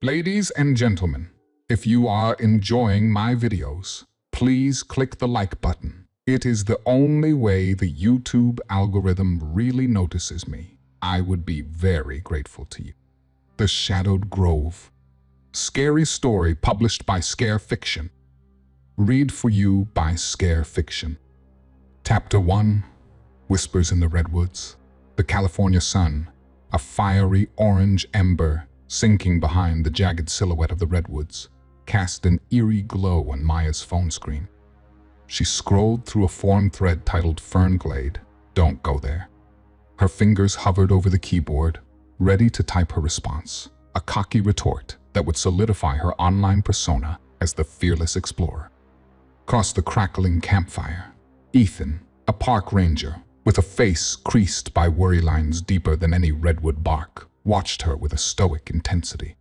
Ladies and gentlemen, if you are enjoying my videos, please click the like button. It is the only way the YouTube algorithm really notices me. I would be very grateful to you. The Shadowed Grove. Scary story published by Scare Fiction. Read for you by Scare Fiction. Chapter 1. Whispers in the Redwoods. The California sun, a fiery orange ember sinking behind the jagged silhouette of the redwoods, cast an eerie glow on Maya's phone screen. She scrolled through a forum thread titled Fernglade, "Don't Go There." Her fingers hovered over the keyboard, ready to type her response, a cocky retort that would solidify her online persona as the fearless explorer. Across the crackling campfire, Ethan, a park ranger, with a face creased by worry lines deeper than any redwood bark, watched her with a stoic intensity.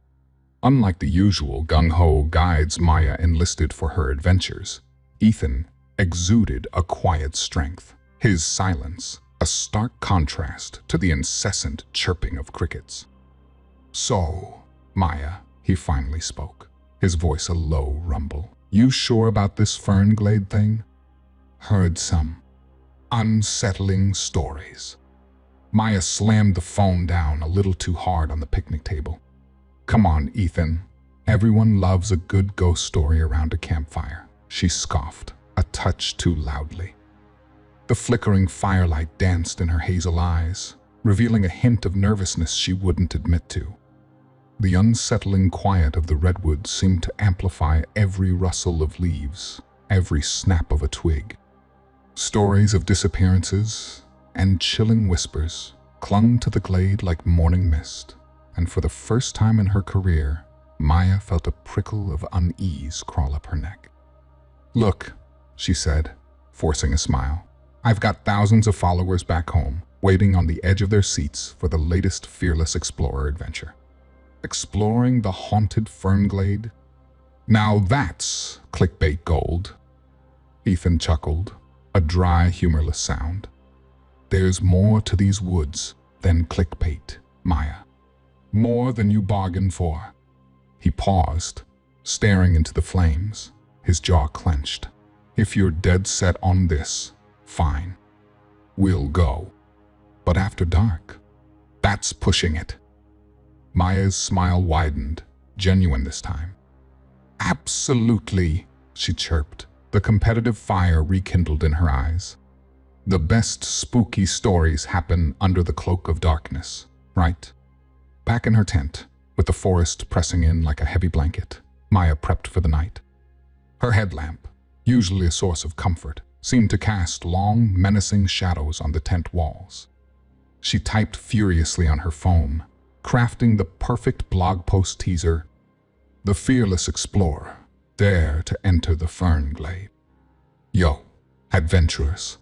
Unlike the usual gung-ho guides Maya enlisted for her adventures, Ethan exuded a quiet strength, his silence a stark contrast to the incessant chirping of crickets. "So, Maya," he finally spoke, his voice a low rumble. "You sure about this Fernglade thing? Heard some unsettling stories." Maya slammed the phone down a little too hard on the picnic table. "Come on, Ethan. Everyone loves a good ghost story around a campfire," she scoffed, a touch too loudly. The flickering firelight danced in her hazel eyes, revealing a hint of nervousness she wouldn't admit to. The unsettling quiet of the redwoods seemed to amplify every rustle of leaves, every snap of a twig. Stories of disappearances and chilling whispers clung to the glade like morning mist, and for the first time in her career, Maya felt a prickle of unease crawl up her neck. "Look," she said, forcing a smile, "I've got thousands of followers back home, waiting on the edge of their seats for the latest Fearless Explorer adventure. Exploring the haunted Fernglade? Now that's clickbait gold." Ethan chuckled, a dry, humorless sound. "There's more to these woods than clickbait, Maya. More than you bargained for." He paused, staring into the flames, his jaw clenched. "If you're dead set on this, fine. We'll go. But after dark, that's pushing it." Maya's smile widened, genuine this time. "Absolutely," she chirped, the competitive fire rekindled in her eyes. "The best spooky stories happen under the cloak of darkness, right?" Back in her tent, with the forest pressing in like a heavy blanket, Maya prepped for the night. Her headlamp, usually a source of comfort, seemed to cast long, menacing shadows on the tent walls. She typed furiously on her phone, crafting the perfect blog post teaser: "The Fearless Explorer, dare to enter the Fernglade. Yo, adventurers.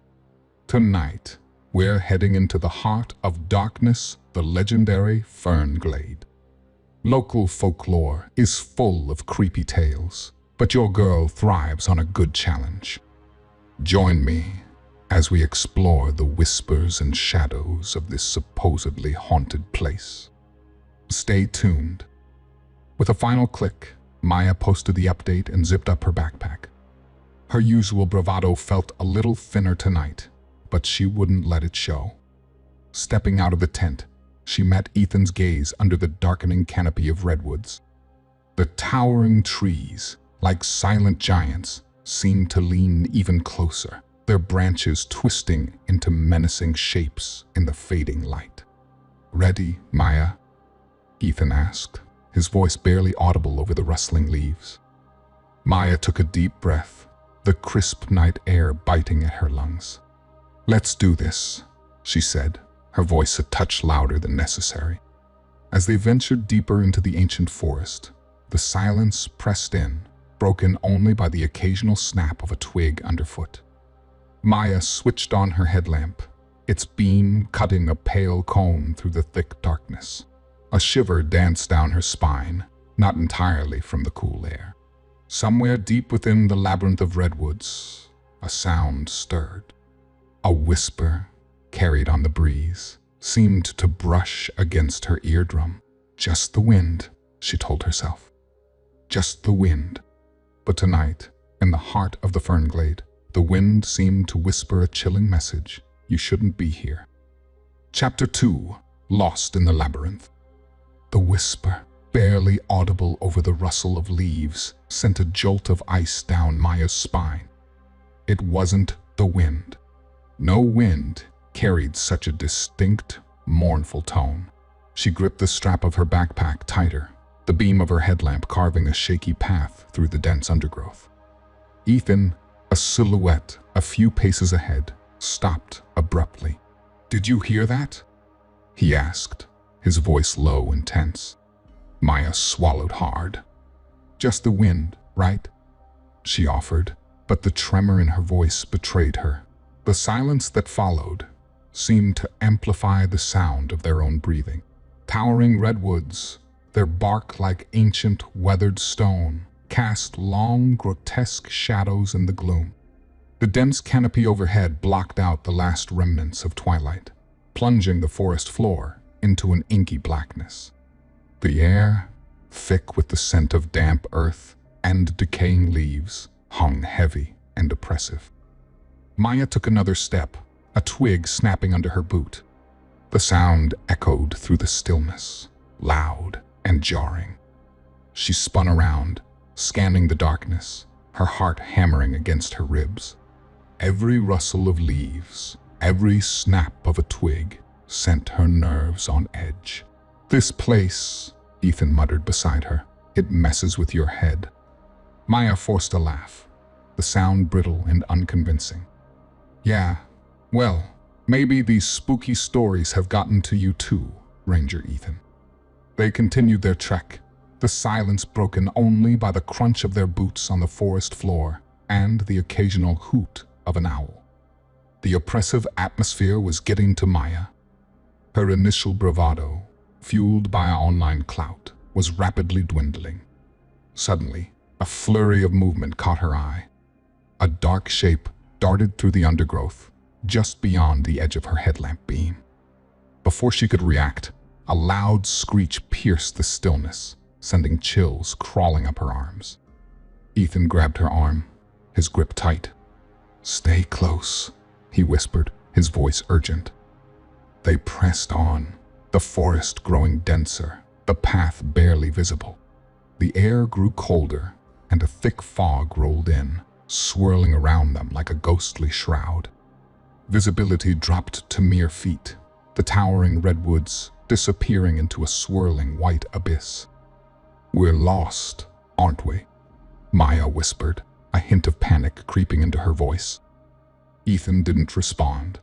Tonight, we're heading into the heart of darkness, the legendary Fernglade. Local folklore is full of creepy tales, but your girl thrives on a good challenge. Join me as we explore the whispers and shadows of this supposedly haunted place. Stay tuned." With a final click, Maya posted the update and zipped up her backpack. Her usual bravado felt a little thinner tonight, but she wouldn't let it show. Stepping out of the tent, she met Ethan's gaze under the darkening canopy of redwoods. The towering trees, like silent giants, seemed to lean even closer, their branches twisting into menacing shapes in the fading light. "Ready, Maya?" Ethan asked, his voice barely audible over the rustling leaves. Maya took a deep breath, the crisp night air biting at her lungs. "Let's do this," she said, her voice a touch louder than necessary. As they ventured deeper into the ancient forest, the silence pressed in, broken only by the occasional snap of a twig underfoot. Maya switched on her headlamp, its beam cutting a pale cone through the thick darkness. A shiver danced down her spine, not entirely from the cool air. Somewhere deep within the labyrinth of redwoods, a sound stirred. A whisper, carried on the breeze, seemed to brush against her eardrum. "Just the wind," she told herself. Just the wind. But tonight, in the heart of the fern glade, the wind seemed to whisper a chilling message. You shouldn't be here. Chapter 2. Lost in the Labyrinth. The whisper, barely audible over the rustle of leaves, sent a jolt of ice down Maya's spine. It wasn't the wind. No wind carried such a distinct, mournful tone. She gripped the strap of her backpack tighter, the beam of her headlamp carving a shaky path through the dense undergrowth. Ethan, a silhouette a few paces ahead, stopped abruptly. "Did you hear that?" he asked, his voice low and tense. Maya swallowed hard. "Just the wind, right?" she offered, but the tremor in her voice betrayed her. The silence that followed seemed to amplify the sound of their own breathing. Towering redwoods, their bark like ancient weathered stone, cast long, grotesque shadows in the gloom. The dense canopy overhead blocked out the last remnants of twilight, plunging the forest floor into an inky blackness. The air, thick with the scent of damp earth and decaying leaves, hung heavy and oppressive. Maya took another step, a twig snapping under her boot. The sound echoed through the stillness, loud and jarring. She spun around, scanning the darkness, her heart hammering against her ribs. Every rustle of leaves, every snap of a twig, sent her nerves on edge. "This place," Ethan muttered beside her, "it messes with your head." Maya forced a laugh, the sound brittle and unconvincing. "Yeah, well, maybe these spooky stories have gotten to you too, Ranger Ethan." They continued their trek, the silence broken only by the crunch of their boots on the forest floor and the occasional hoot of an owl. The oppressive atmosphere was getting to Maya. Her initial bravado, fueled by online clout, was rapidly dwindling. Suddenly, a flurry of movement caught her eye. A dark shape darted through the undergrowth, just beyond the edge of her headlamp beam. Before she could react, a loud screech pierced the stillness, sending chills crawling up her arms. Ethan grabbed her arm, his grip tight. "Stay close," he whispered, his voice urgent. They pressed on, the forest growing denser, the path barely visible. The air grew colder, and a thick fog rolled in, swirling around them like a ghostly shroud. Visibility dropped to mere feet, the towering redwoods disappearing into a swirling white abyss. "We're lost, aren't we?" Maya whispered, a hint of panic creeping into her voice. Ethan didn't respond.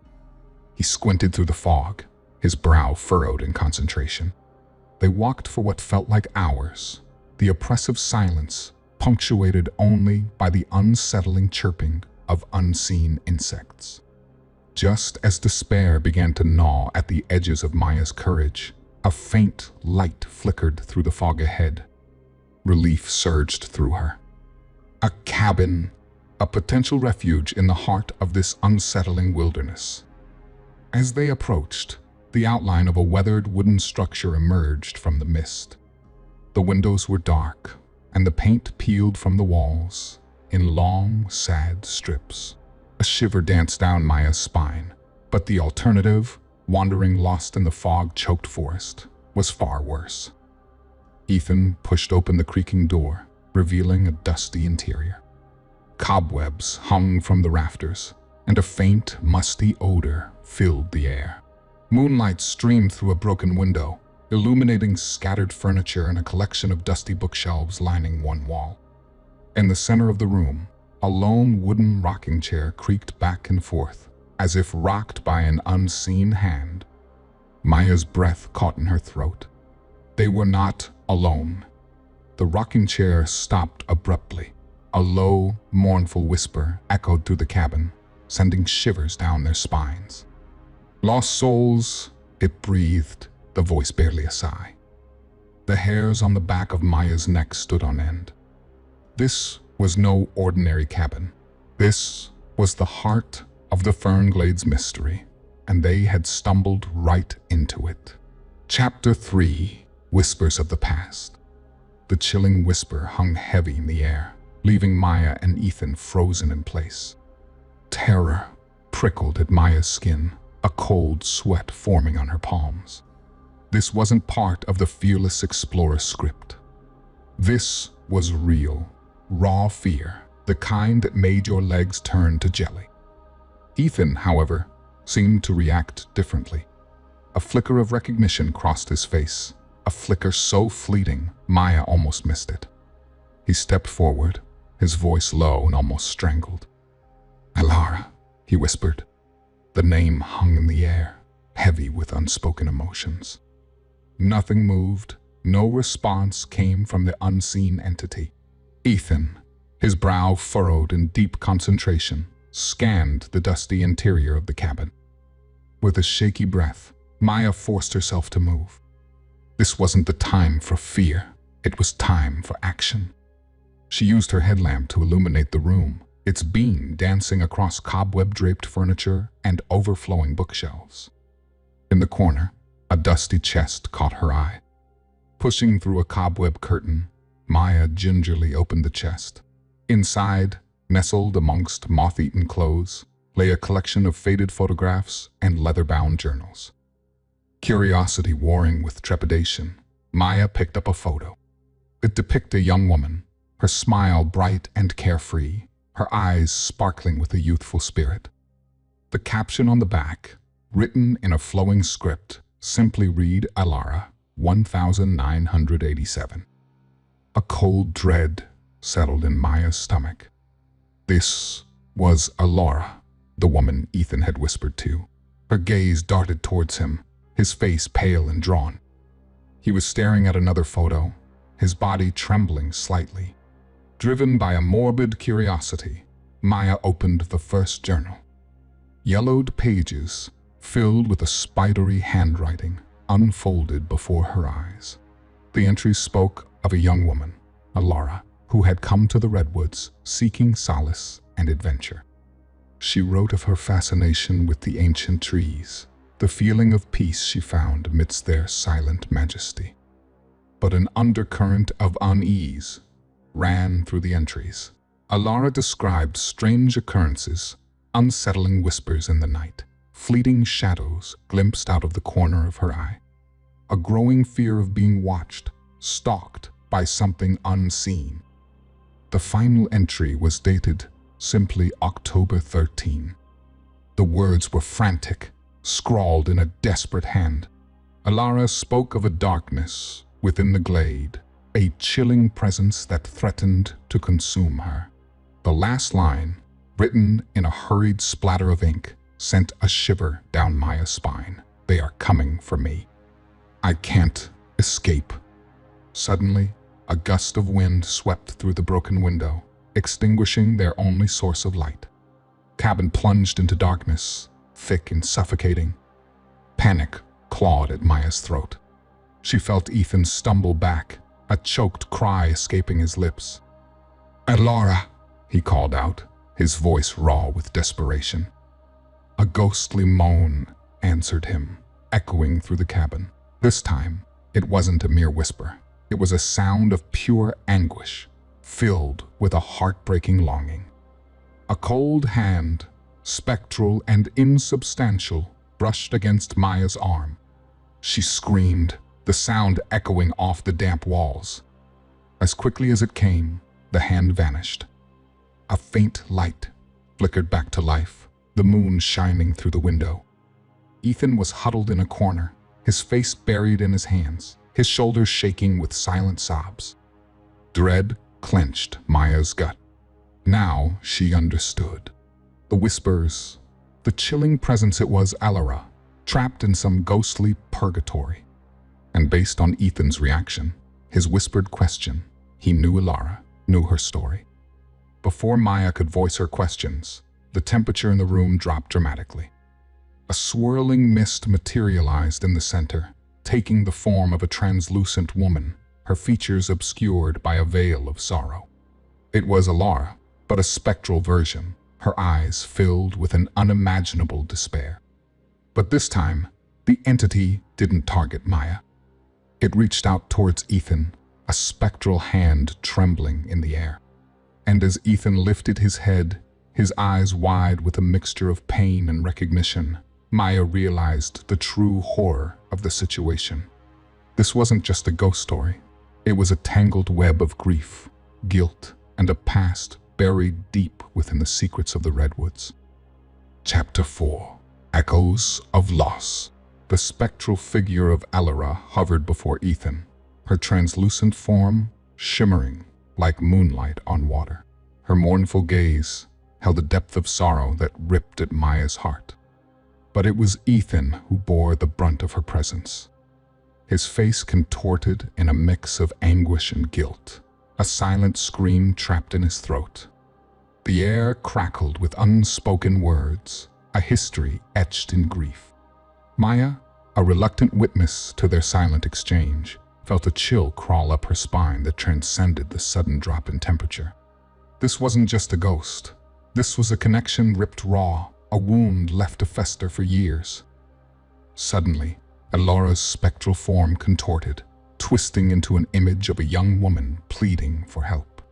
He squinted through the fog, his brow furrowed in concentration. They walked for what felt like hours, the oppressive silence punctuated only by the unsettling chirping of unseen insects. Just as despair began to gnaw at the edges of Maya's courage, a faint light flickered through the fog ahead. Relief surged through her. A cabin, a potential refuge in the heart of this unsettling wilderness. As they approached, the outline of a weathered wooden structure emerged from the mist. The windows were dark, and the paint peeled from the walls in long, sad strips. A shiver danced down Maya's spine, but the alternative, wandering lost in the fog-choked forest, was far worse. Ethan pushed open the creaking door, revealing a dusty interior. Cobwebs hung from the rafters, and a faint, musty odor filled the air. Moonlight streamed through a broken window, illuminating scattered furniture and a collection of dusty bookshelves lining one wall. In the center of the room, a lone wooden rocking chair creaked back and forth, as if rocked by an unseen hand. Maya's breath caught in her throat. They were not alone. The rocking chair stopped abruptly. A low, mournful whisper echoed through the cabin, sending shivers down their spines. "Lost souls," it breathed, the voice barely a sigh. The hairs on the back of Maya's neck stood on end. This was no ordinary cabin. This was the heart of the Fernglade's mystery, and they had stumbled right into it. Chapter 3: Whispers of the Past. The chilling whisper hung heavy in the air, leaving Maya and Ethan frozen in place. Terror prickled at Maya's skin, a cold sweat forming on her palms. This wasn't part of the Fearless Explorer script. This was real, raw fear, the kind that made your legs turn to jelly. Ethan, however, seemed to react differently. A flicker of recognition crossed his face, a flicker so fleeting, Maya almost missed it. He stepped forward, his voice low and almost strangled. "Alara," he whispered. The name hung in the air, heavy with unspoken emotions. Nothing moved, no response came from the unseen entity. Ethan, his brow furrowed in deep concentration, scanned the dusty interior of the cabin. With a shaky breath, Maya forced herself to move. This wasn't the time for fear, it was time for action. She used her headlamp to illuminate the room, its beam dancing across cobweb-draped furniture and overflowing bookshelves. In the corner, a dusty chest caught her eye. Pushing through a cobweb curtain, Maya gingerly opened the chest. Inside, nestled amongst moth-eaten clothes, lay a collection of faded photographs and leather-bound journals. Curiosity warring with trepidation, Maya picked up a photo. It depicted a young woman, her smile bright and carefree, her eyes sparkling with a youthful spirit. The caption on the back, written in a flowing script, simply read Alara, 1987. A cold dread settled in Maya's stomach. This was Alara, the woman Ethan had whispered to. Her gaze darted towards him, his face pale and drawn. He was staring at another photo, his body trembling slightly. Driven by a morbid curiosity, Maya opened the first journal. Yellowed pages, filled with a spidery handwriting, unfolded before her eyes. The entries spoke of a young woman, Alara, who had come to the redwoods seeking solace and adventure. She wrote of her fascination with the ancient trees, the feeling of peace she found amidst their silent majesty. But an undercurrent of unease ran through the entries. Alara described strange occurrences, unsettling whispers in the night, fleeting shadows glimpsed out of the corner of her eye. A growing fear of being watched, stalked by something unseen. The final entry was dated simply October 13. The words were frantic, scrawled in a desperate hand. Alara spoke of a darkness within the glade, a chilling presence that threatened to consume her. The last line, written in a hurried splatter of ink, sent a shiver down Maya's spine. "They are coming for me. I can't escape." Suddenly, a gust of wind swept through the broken window, extinguishing their only source of light. Cabin plunged into darkness, thick and suffocating. Panic clawed at Maya's throat. She felt Ethan stumble back, a choked cry escaping his lips. "Alara," he called out, his voice raw with desperation. A ghostly moan answered him, echoing through the cabin. This time, it wasn't a mere whisper. It was a sound of pure anguish, filled with a heartbreaking longing. A cold hand, spectral and insubstantial, brushed against Maya's arm. She screamed, the sound echoing off the damp walls. As quickly as it came, the hand vanished. A faint light flickered back to life, the moon shining through the window. Ethan was huddled in a corner, his face buried in his hands, his shoulders shaking with silent sobs. Dread clenched Maya's gut. Now she understood. The whispers, the chilling presence it was Alara, trapped in some ghostly purgatory. And based on Ethan's reaction, his whispered question, he knew Alara, knew her story. Before Maya could voice her questions, the temperature in the room dropped dramatically. A swirling mist materialized in the center, taking the form of a translucent woman, her features obscured by a veil of sorrow. It was Alara, but a spectral version, her eyes filled with an unimaginable despair. But this time, the entity didn't target Maya. It reached out towards Ethan, a spectral hand trembling in the air. And as Ethan lifted his head, his eyes wide with a mixture of pain and recognition, Maya realized the true horror of the situation. This wasn't just a ghost story. It was a tangled web of grief, guilt, and a past buried deep within the secrets of the redwoods. Chapter 4. Echoes of Loss. The spectral figure of Alara hovered before Ethan, her translucent form shimmering like moonlight on water. Her mournful gaze held a depth of sorrow that ripped at Maya's heart. But it was Ethan who bore the brunt of her presence. His face contorted in a mix of anguish and guilt, a silent scream trapped in his throat. The air crackled with unspoken words, a history etched in grief. Maya, a reluctant witness to their silent exchange, felt a chill crawl up her spine that transcended the sudden drop in temperature. This wasn't just a ghost. This was a connection ripped raw, a wound left to fester for years. Suddenly, Alara's spectral form contorted, twisting into an image of a young woman pleading for help.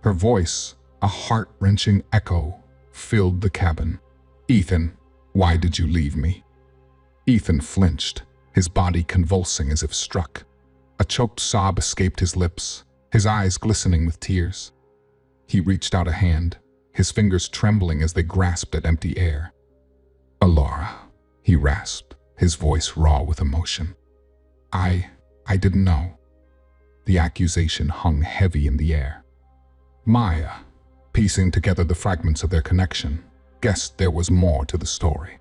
Her voice, a heart-wrenching echo, filled the cabin. "Ethan, why did you leave me?" Ethan flinched, his body convulsing as if struck. A choked sob escaped his lips, his eyes glistening with tears. He reached out a hand, his fingers trembling as they grasped at empty air. "Alara," he rasped, his voice raw with emotion. I didn't know." The accusation hung heavy in the air. Maya, piecing together the fragments of their connection, guessed there was more to the story.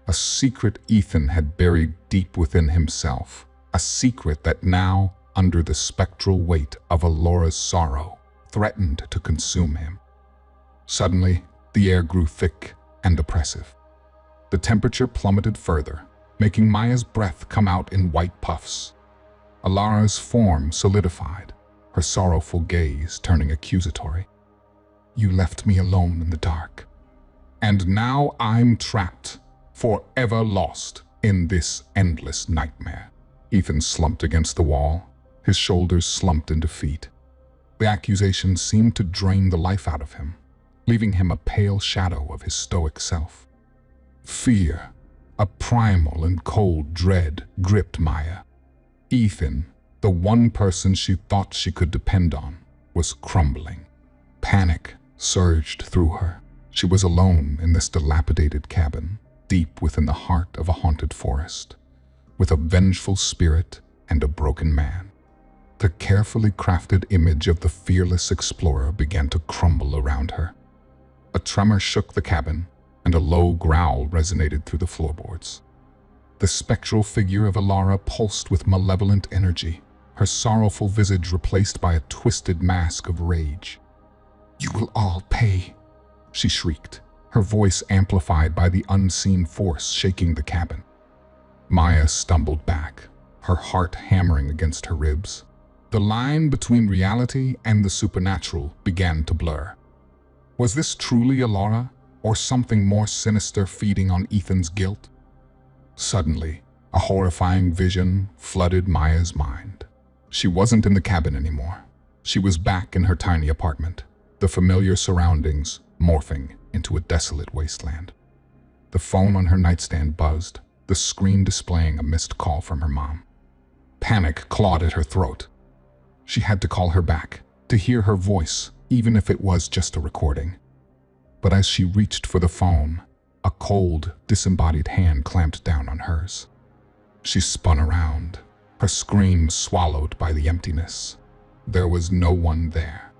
A secret Ethan had buried deep within himself, a secret that now, under the spectral weight of Alora's sorrow, threatened to consume him. Suddenly, the air grew thick and oppressive. The temperature plummeted further, making Maya's breath come out in white puffs. Alara's form solidified, her sorrowful gaze turning accusatory. "You left me alone in the dark. And now I'm trapped, forever lost, in this endless nightmare." Ethan slumped against the wall, his shoulders slumped into defeat. The accusation seemed to drain the life out of him, leaving him a pale shadow of his stoic self. Fear, a primal and cold dread, gripped Maya. Ethan, the one person she thought she could depend on, was crumbling. Panic surged through her. She was alone in this dilapidated cabin, deep within the heart of a haunted forest, with a vengeful spirit and a broken man. The carefully crafted image of the fearless explorer began to crumble around her. A tremor shook the cabin, and a low growl resonated through the floorboards. The spectral figure of Alara pulsed with malevolent energy, her sorrowful visage replaced by a twisted mask of rage. "You will all pay," she shrieked, her voice amplified by the unseen force shaking the cabin. Maya stumbled back, her heart hammering against her ribs. The line between reality and the supernatural began to blur. Was this truly Alara, or something more sinister feeding on Ethan's guilt? Suddenly, a horrifying vision flooded Maya's mind. She wasn't in the cabin anymore. She was back in her tiny apartment, the familiar surroundings morphing into a desolate wasteland. The phone on her nightstand buzzed, the screen displaying a missed call from her mom. Panic clawed at her throat. She had to call her back, to hear her voice, even if it was just a recording. But as she reached for the phone, a cold, disembodied hand clamped down on hers. She spun around, her scream swallowed by the emptiness. There was no one there.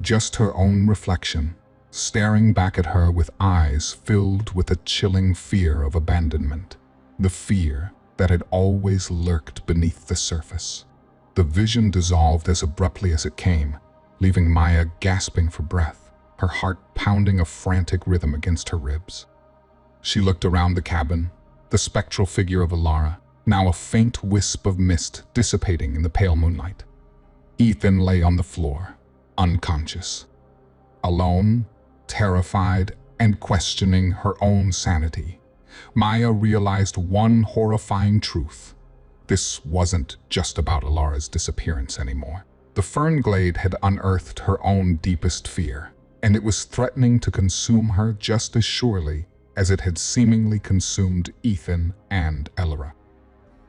Just her own reflection, staring back at her with eyes filled with a chilling fear of abandonment. The fear that had always lurked beneath the surface. The vision dissolved as abruptly as it came, leaving Maya gasping for breath, her heart pounding a frantic rhythm against her ribs. She looked around the cabin, the spectral figure of Alara, now a faint wisp of mist dissipating in the pale moonlight. Ethan lay on the floor, unconscious. Alone, terrified, and questioning her own sanity, Maya realized one horrifying truth. This wasn't just about Alara's disappearance anymore. The fern glade had unearthed her own deepest fear, and it was threatening to consume her just as surely as it had seemingly consumed Ethan and Elora.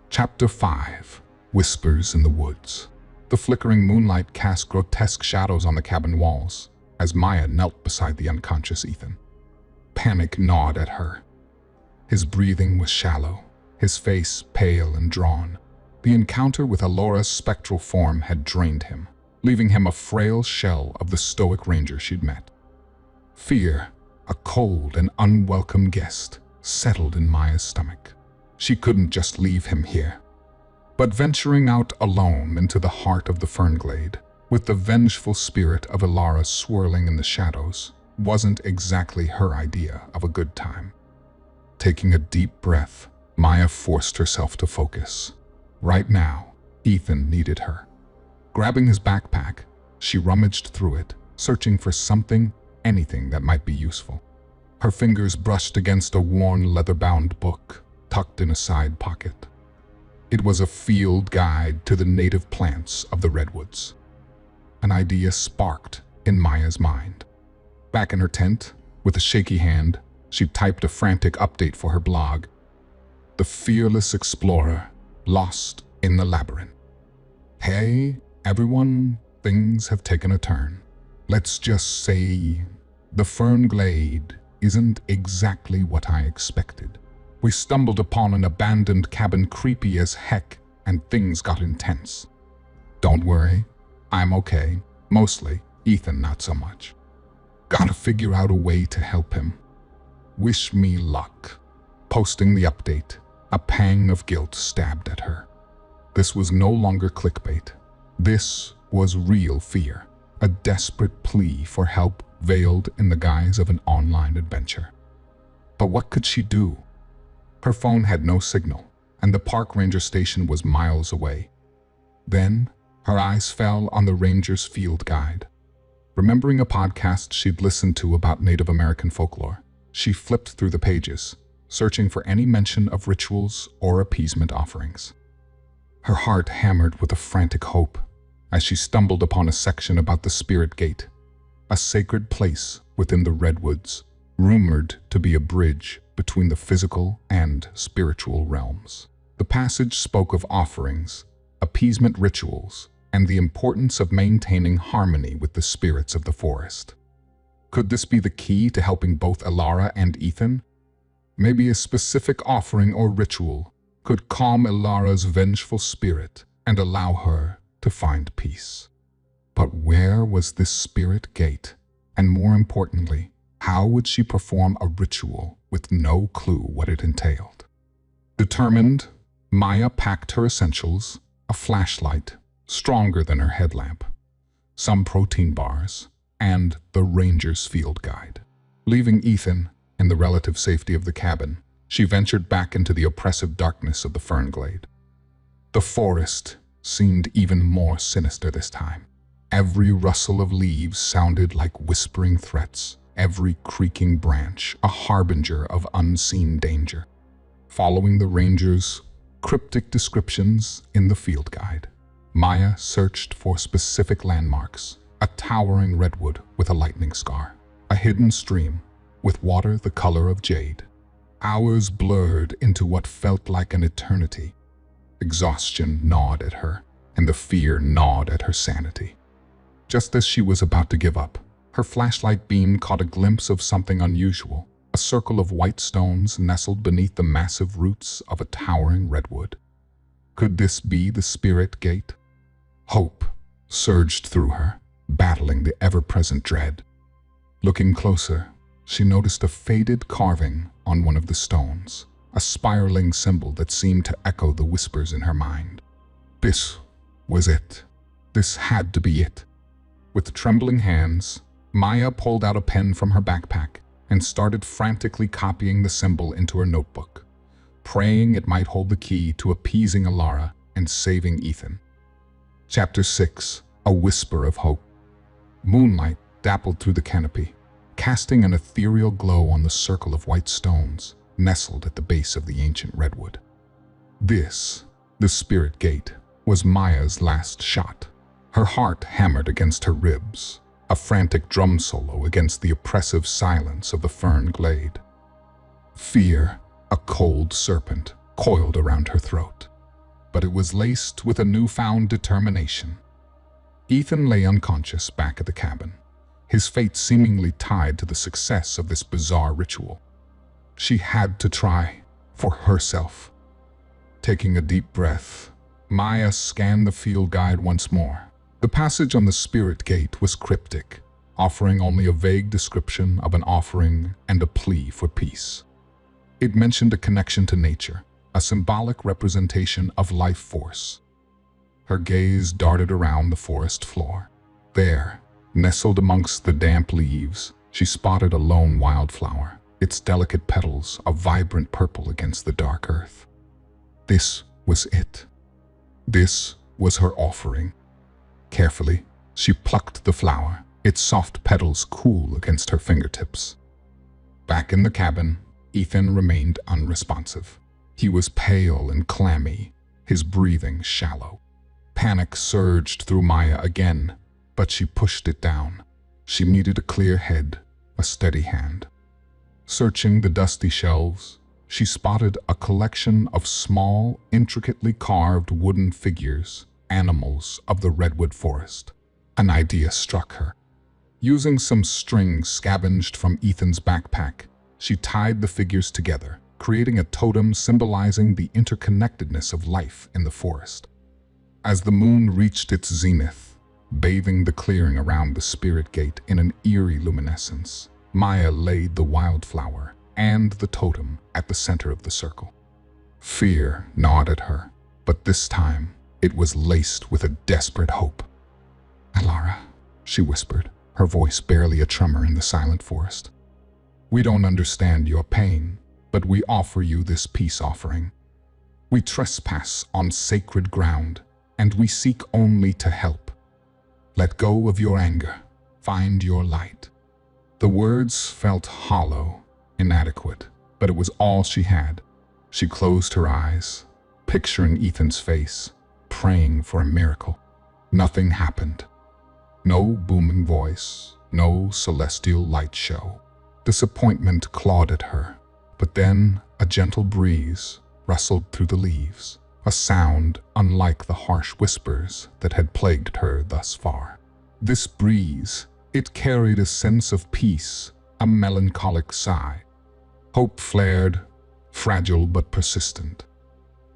Chapter 5. Whispers in the Woods. The flickering moonlight cast grotesque shadows on the cabin walls as Maya knelt beside the unconscious Ethan. Panic gnawed at her. His breathing was shallow, his face pale and drawn. The encounter with Alora's spectral form had drained him, leaving him a frail shell of the stoic ranger she'd met. Fear, a cold and unwelcome guest, settled in Maya's stomach. She couldn't just leave him here. But venturing out alone into the heart of the fern glade, with the vengeful spirit of Elara swirling in the shadows, wasn't exactly her idea of a good time. Taking a deep breath, Maya forced herself to focus. Right now, Ethan needed her. Grabbing his backpack, she rummaged through it, searching for something, anything that might be useful. Her fingers brushed against a worn leather-bound book, tucked in a side pocket. It was a field guide to the native plants of the redwoods. An idea sparked in Maya's mind. Back in her tent, with a shaky hand, she typed a frantic update for her blog. The fearless explorer, lost in the labyrinth. Hey, everyone, things have taken a turn. Let's just say the fern glade isn't exactly what I expected. We stumbled upon an abandoned cabin creepy as heck, and things got intense. Don't worry, I'm okay. Mostly, Ethan not so much. Gotta figure out a way to help him. Wish me luck. Posting the update, a pang of guilt stabbed at her. This was no longer clickbait. This was real fear, a desperate plea for help veiled in the guise of an online adventure. But what could she do? Her phone had no signal, and the park ranger station was miles away. Then, her eyes fell on the ranger's field guide. Remembering a podcast she'd listened to about Native American folklore, she flipped through the pages, searching for any mention of rituals or appeasement offerings. Her heart hammered with a frantic hope as she stumbled upon a section about the Spirit Gate, a sacred place within the redwoods, rumored to be a bridge between the physical and spiritual realms. The passage spoke of offerings, appeasement rituals, and the importance of maintaining harmony with the spirits of the forest. Could this be the key to helping both Elara and Ethan? Maybe a specific offering or ritual could calm Elara's vengeful spirit and allow her to find peace. But where was this spirit gate? And more importantly, how would she perform a ritual with no clue what it entailed? Determined, Maya packed her essentials, a flashlight, stronger than her headlamp, some protein bars, and the ranger's field guide. Leaving Ethan in the relative safety of the cabin, she ventured back into the oppressive darkness of the fern glade. The forest seemed even more sinister this time. Every rustle of leaves sounded like whispering threats, every creaking branch a harbinger of unseen danger. Following the ranger's cryptic descriptions in the field guide, Maya searched for specific landmarks: a towering redwood with a lightning scar, a hidden stream with water the color of jade. Hours blurred into what felt like an eternity. Exhaustion gnawed at her, and the fear gnawed at her sanity. Just as she was about to give up, her flashlight beam caught a glimpse of something unusual, a circle of white stones nestled beneath the massive roots of a towering redwood. Could this be the Spirit Gate? Hope surged through her, battling the ever-present dread. Looking closer, she noticed a faded carving on one of the stones, a spiraling symbol that seemed to echo the whispers in her mind. This was it. This had to be it. With trembling hands, Maya pulled out a pen from her backpack and started frantically copying the symbol into her notebook, praying it might hold the key to appeasing Elara and saving Ethan. Chapter 6. A Whisper of Hope. Moonlight dappled through the canopy, casting an ethereal glow on the circle of white stones nestled at the base of the ancient redwood. This The spirit gate was Maya's last shot. Her heart hammered against her ribs, a frantic drum solo against the oppressive silence of the fern glade. Fear, a cold serpent, coiled around her throat, but it was laced with a newfound determination. Ethan lay unconscious back at the cabin, his fate seemingly tied to the success of this bizarre ritual. She had to try, for herself. Taking a deep breath, Maya scanned the field guide once more. The passage on the spirit gate was cryptic, offering only a vague description of an offering and a plea for peace. It mentioned a connection to nature, a symbolic representation of life force. Her gaze darted around the forest floor. There, nestled amongst the damp leaves, she spotted a lone wildflower, its delicate petals a vibrant purple against the dark earth. This was it. This was her offering. Carefully, she plucked the flower, its soft petals cool against her fingertips. Back in the cabin, Ethan remained unresponsive. He was pale and clammy, his breathing shallow. Panic surged through Maya again, but she pushed it down. She needed a clear head, a steady hand. Searching the dusty shelves, she spotted a collection of small, intricately carved wooden figures, animals of the redwood forest. An idea struck her. Using some string scavenged from Ethan's backpack, she tied the figures together, creating a totem symbolizing the interconnectedness of life in the forest. As the moon reached its zenith, bathing the clearing around the spirit gate in an eerie luminescence, Maya laid the wildflower and the totem at the center of the circle. Fear gnawed at her, but this time it was laced with a desperate hope. "Alara," she whispered, her voice barely a tremor in the silent forest. "We don't understand your pain, but we offer you this peace offering. We trespass on sacred ground, and we seek only to help. Let go of your anger, find your light." The words felt hollow, inadequate, but it was all she had. She closed her eyes, picturing Ethan's face, praying for a miracle. Nothing happened. No booming voice, no celestial light show. Disappointment clawed at her, but then a gentle breeze rustled through the leaves, a sound unlike the harsh whispers that had plagued her thus far. This breeze, it carried a sense of peace, a melancholic sigh. Hope flared, fragile but persistent.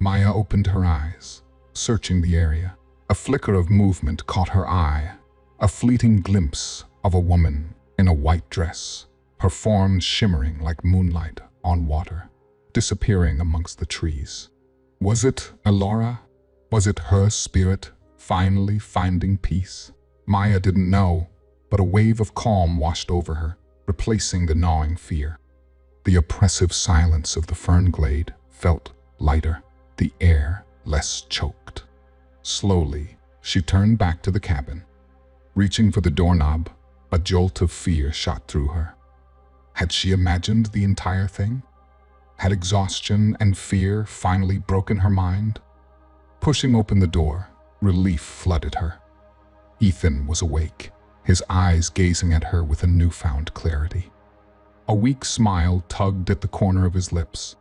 Maya opened her eyes, searching the area. A flicker of movement caught her eye, a fleeting glimpse of a woman in a white dress, her form shimmering like moonlight on water, disappearing amongst the trees. Was it Alara? Was it her spirit finally finding peace? Maya didn't know, but a wave of calm washed over her, replacing the gnawing fear. The oppressive silence of the fern glade felt lighter, the air less choked. Slowly, she turned back to the cabin. Reaching for the doorknob, a jolt of fear shot through her. Had she imagined the entire thing? Had exhaustion and fear finally broken her mind? Pushing open the door, relief flooded her. Ethan was awake, his eyes gazing at her with a newfound clarity. A weak smile tugged at the corner of his lips.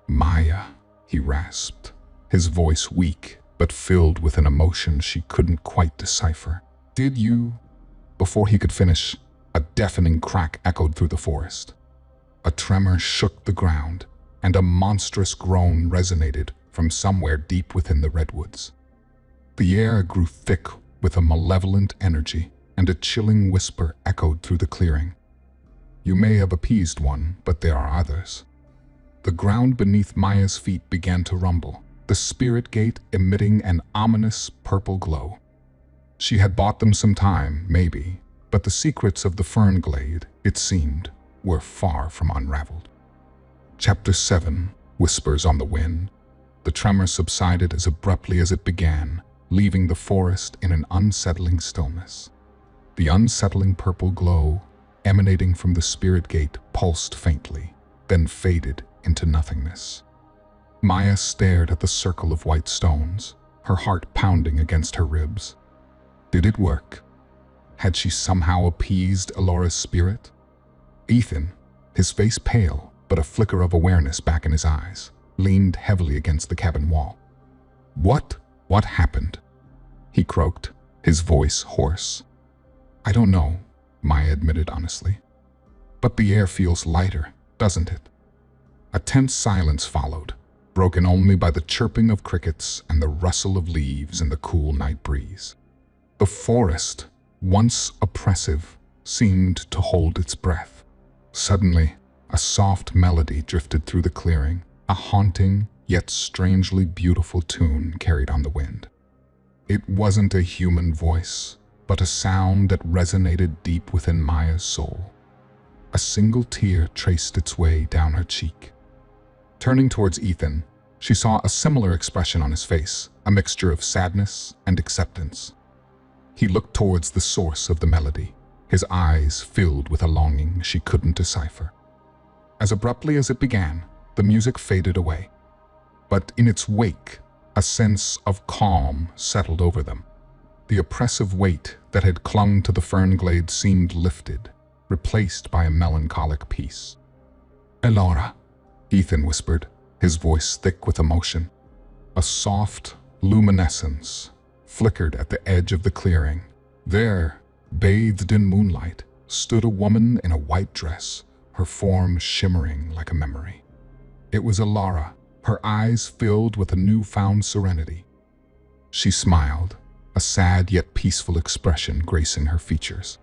"Maya," he rasped, his voice weak but filled with an emotion she couldn't quite decipher. "Did you?" Before he could finish, a deafening crack echoed through the forest. A tremor shook the ground, and a monstrous groan resonated from somewhere deep within the redwoods. The air grew thick with a malevolent energy, and a chilling whisper echoed through the clearing. "You may have appeased one, but there are others." The ground beneath Maya's feet began to rumble, the spirit gate emitting an ominous purple glow. She had bought them some time, maybe, but the secrets of the fern glade, it seemed, were far from unraveled. Chapter 7, Whispers on the Wind. The tremor subsided as abruptly as it began, leaving the forest in an unsettling stillness. The unsettling purple glow, emanating from the spirit gate, pulsed faintly, then faded into nothingness. Maya stared at the circle of white stones, her heart pounding against her ribs. Did it work? Had she somehow appeased Elora's spirit? Ethan, his face pale but a flicker of awareness back in his eyes, leaned heavily against the cabin wall. What happened? He croaked, his voice hoarse. I don't know, Maya admitted honestly. But the air feels lighter, doesn't it? A tense silence followed, broken only by the chirping of crickets and the rustle of leaves in the cool night breeze. The forest, once oppressive, seemed to hold its breath. Suddenly, a soft melody drifted through the clearing, a haunting yet strangely beautiful tune carried on the wind. It wasn't a human voice, but a sound that resonated deep within Maya's soul. A single tear traced its way down her cheek. Turning towards Ethan, she saw a similar expression on his face, a mixture of sadness and acceptance. He looked towards the source of the melody, his eyes filled with a longing she couldn't decipher. As abruptly as it began, the music faded away. But in its wake, a sense of calm settled over them. The oppressive weight that had clung to the fern glade seemed lifted, replaced by a melancholic peace. Elora, Ethan whispered, his voice thick with emotion. A soft luminescence flickered at the edge of the clearing. There, bathed in moonlight, stood a woman in a white dress, her form shimmering like a memory. It was Elora, her eyes filled with a newfound serenity. She smiled, a sad yet peaceful expression gracing her features.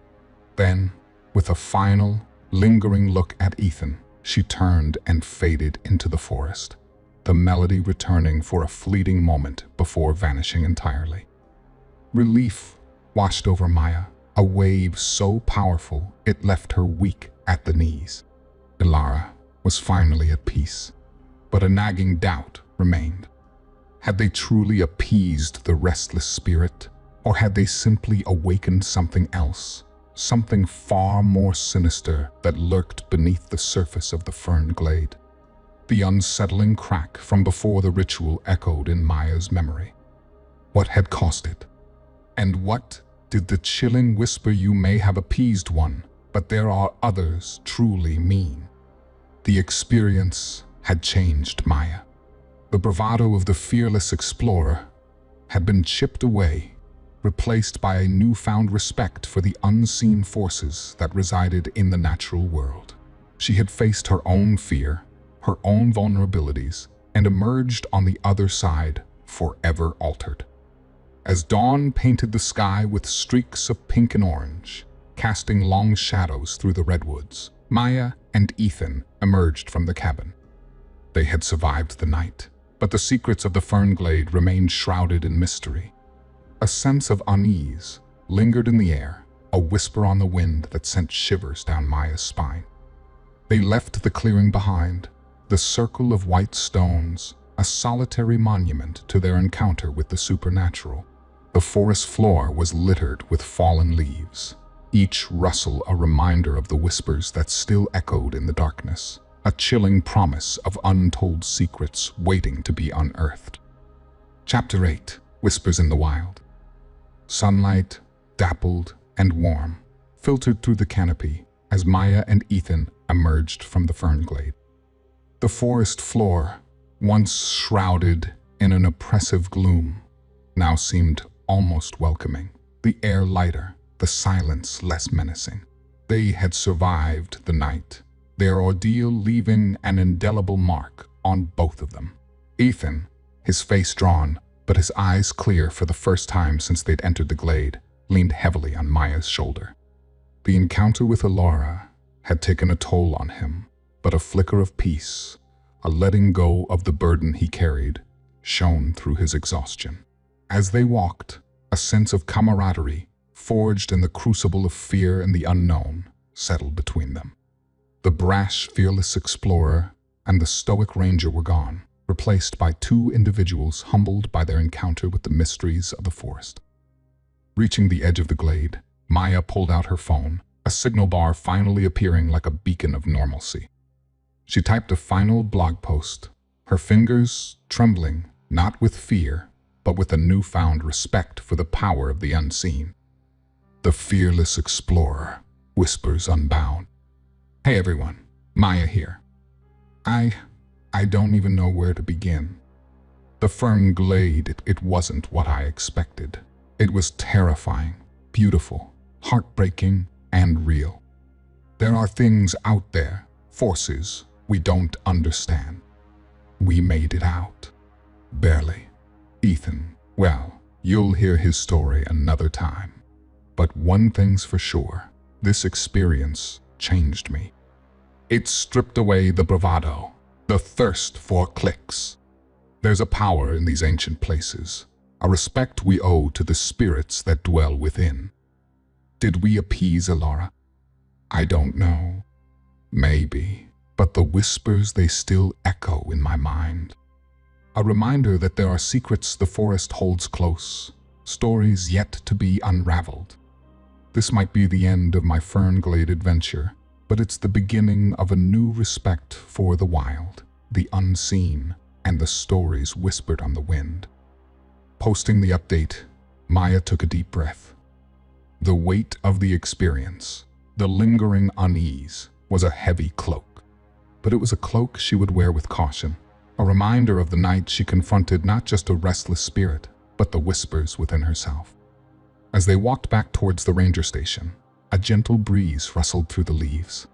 Then, with a final, lingering look at Ethan, she turned and faded into the forest, the melody returning for a fleeting moment before vanishing entirely. Relief washed over Maya, a wave so powerful it left her weak at the knees. Elora was finally at peace, but a nagging doubt remained. Had they truly appeased the restless spirit, or had they simply awakened something else, something far more sinister that lurked beneath the surface of the fern glade? The unsettling crack from before the ritual echoed in Maya's memory. What had caused it? And what did the chilling whisper, "You may have appeased one, but there are others," truly mean? The experience had changed Maya. The bravado of the fearless explorer had been chipped away, replaced by a newfound respect for the unseen forces that resided in the natural world. She had faced her own fear, her own vulnerabilities, and emerged on the other side forever altered. As dawn painted the sky with streaks of pink and orange, casting long shadows through the redwoods, Maya and Ethan emerged from the cabin. They had survived the night, but the secrets of the fern glade remained shrouded in mystery. A sense of unease lingered in the air, a whisper on the wind that sent shivers down Maya's spine. They left the clearing behind, the circle of white stones, a solitary monument to their encounter with the supernatural. The forest floor was littered with fallen leaves, each rustle a reminder of the whispers that still echoed in the darkness, a chilling promise of untold secrets waiting to be unearthed. Chapter 8: Whispers in the Wild. Sunlight, dappled and warm, filtered through the canopy as Maya and Ethan emerged from the fern glade. The forest floor, once shrouded in an oppressive gloom, now seemed almost welcoming, the air lighter, the silence less menacing. They had survived the night, their ordeal leaving an indelible mark on both of them. Ethan, his face drawn, but his eyes clear for the first time since they'd entered the glade, leaned heavily on Maya's shoulder. The encounter with Elora had taken a toll on him, but a flicker of peace, a letting go of the burden he carried, shone through his exhaustion. As they walked, a sense of camaraderie, forged in the crucible of fear and the unknown, settled between them. The brash, fearless explorer and the stoic ranger were gone, replaced by two individuals humbled by their encounter with the mysteries of the forest. Reaching the edge of the glade, Maya pulled out her phone, a signal bar finally appearing like a beacon of normalcy. She typed a final blog post, her fingers trembling, not with fear, but with a newfound respect for the power of the unseen. The fearless explorer, whispers unbound. Hey everyone, Maya here. I don't even know where to begin. The fern glade, it wasn't what I expected. It was terrifying, beautiful, heartbreaking, and real. There are things out there, forces we don't understand. We made it out. Barely. Ethan, well, you'll hear his story another time. But one thing's for sure, this experience changed me. It stripped away the bravado, the thirst for clicks. There's a power in these ancient places, a respect we owe to the spirits that dwell within. Did we appease Alara? I don't know. Maybe, but the whispers, they still echo in my mind. A reminder that there are secrets the forest holds close, stories yet to be unraveled. This might be the end of my fern-glade adventure, but it's the beginning of a new respect for the wild, the unseen, and the stories whispered on the wind. Posting the update, Maya took a deep breath. The weight of the experience, the lingering unease, was a heavy cloak. But it was a cloak she would wear with caution, a reminder of the night she confronted not just a restless spirit, but the whispers within herself. As they walked back towards the ranger station, a gentle breeze rustled through the leaves.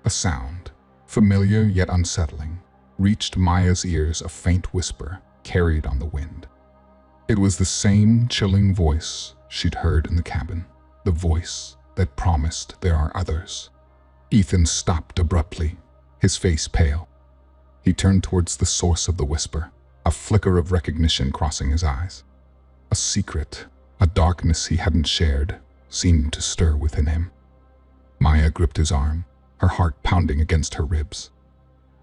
A sound, familiar yet unsettling, reached Maya's ears, a faint whisper carried on the wind. It was the same chilling voice she'd heard in the cabin, the voice that promised there are others. Ethan stopped abruptly, his face pale. He turned towards the source of the whisper, a flicker of recognition crossing his eyes. A secret, a darkness he hadn't shared, seemed to stir within him. Maya gripped his arm, her heart pounding against her ribs.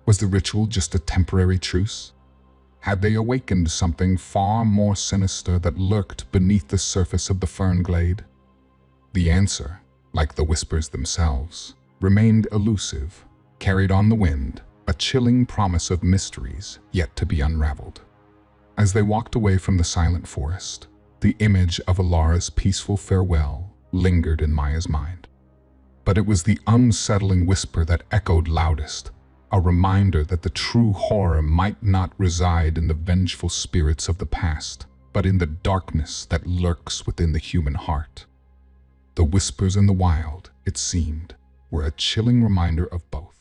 Was the ritual just a temporary truce? Had they awakened something far more sinister that lurked beneath the surface of the fern glade? The answer, like the whispers themselves, remained elusive, carried on the wind, a chilling promise of mysteries yet to be unraveled. As they walked away from the silent forest, the image of Alara's peaceful farewell lingered in Maya's mind. But it was the unsettling whisper that echoed loudest, a reminder that the true horror might not reside in the vengeful spirits of the past, but in the darkness that lurks within the human heart. The whispers in the wild, it seemed, were a chilling reminder of both.